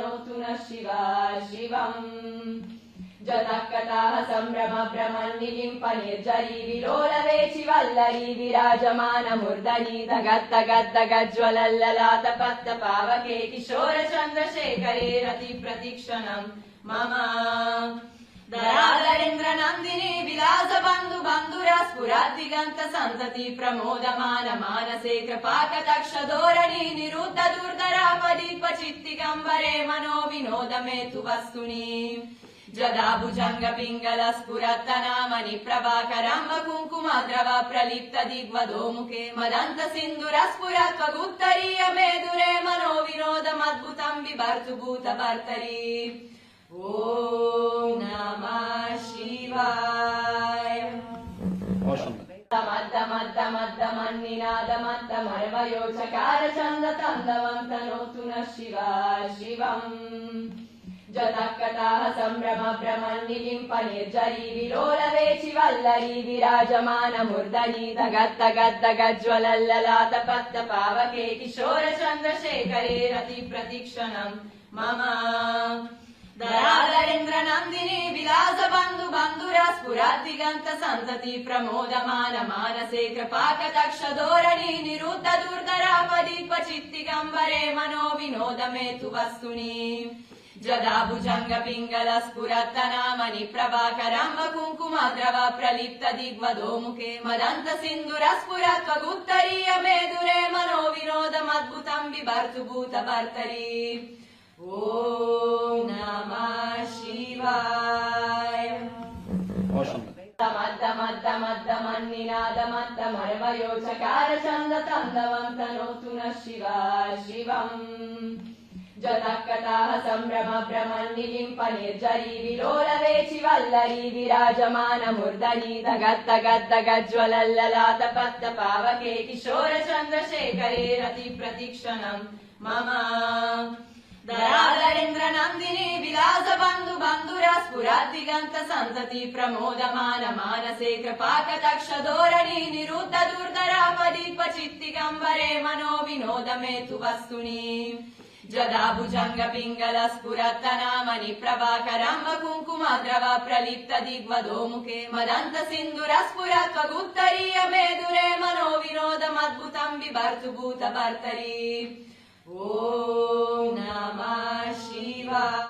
तनोतु नः शिवा शिवम् जतः कटाः सम्भ्रम भ्रमन्निलिम्प निर्जरी विलोलवेचि वल्लरी विराजमानमुर्दरी दगद्दगद्दगज्ज्वलल्ललाटपत्त पावके किशोर चन्द्रशेखरे रति प्रतिक्षणम् मम दरादरेन्द्र नन्दिनी विलास बन्धु बन्धुरा स्फुरद्दिगन्त सन्तति प्रमोदमान मानसे कृपाकटाक्ष धोरणी निरुद्ध दुर्धरापदीप चित्तिगम्बरे मनो विनोद मे तु वस्तुनि जदा भुजङ्ग पिङ्गल स्फुरत्तनामनि प्रभाकरम्ब कुङ्कुमद्रव प्रलिप्त दिग्वधोमुखे मदन्त सिन्धुर स्फुरत्वगुत्तरीय मेदुरे मनो विनोदमद्भुतम् बिभर्तु भूतभर्तरी ॐ नमः शिवाय मद्दमद्दमद्दमन्निनादमद्दमर्वयोचकार चन्द तन्दवम् तनोतु नः शिवा शिवम् जतः कटाः सम्भ्रम भ्रमन्निलिम्प निर्जरी विलोलवेचि वल्लरी विराजमानमुर्दरी दगद्दगद्दगज्ज्वलल्ललाटपत्त पावके किशोर चन्द्रशेखरे रति प्रतिक्षणम् मम दरादरेन्द्र नन्दिनी विलास बन्धु बन्धुरा स्फुरद्दिगन्त सन्तति प्रमोदमान मानसे कृपाकटाक्ष धोरणी निरुद्ध दुर्धरापदीप चित्तिगम्बरे मनो विनोद मे तु वस्तुनि जदा भुजङ्ग पिङ्गल स्फुरत्तनामनि प्रभाकरम्ब कुङ्कुमद्रव प्रलिप्त दिग्वधोमुखे मदन्त सिन्धुर स्फुरत्वगुत्तरीय मेदुरे मनो विनोदमद्भुतम् बिभर्तु भूतभर्तरी ॐ नमः शिवाय मद्दमद्दमद्दमन्निनादमद्दमर्वयोचकार चन्द तन्दवम् तनोतु नः शिवा शिवम् जतः कटाः सम्भ्रम भ्रमन्निलिम्प निर्जरी विलोलवेचि वल्लरी विराजमानमुर्दरी दगद्दगद्दगज्ज्वलल्ललाटपत्त पावके किशोर चन्द्रशेखरे रति प्रतिक्षणम् मम दरादरेन्द्र नन्दिनी विलास बन्धु बन्धुरा स्फुरद्दिगन्त सन्तति प्रमोदमान मानसे कृपाकटाक्ष धोरणी निरुद्ध दुर्धरापदीप चित्तिगम्बरे मनो विनोद मे तु वस्तुनि जदा भुजङ्ग पिङ्गल स्फुरत्तनामनि प्रभाकरम्ब कुङ्कुमद्रव प्रलिप्त दिग्वधोमुखे मदन्त सिन्धुर स्फुरत्वगुत्तरीय मेदुरे मनो विनोदमद्भुतम् बिभर्तु भूतभर्तरी ॐ नमः शिवाय।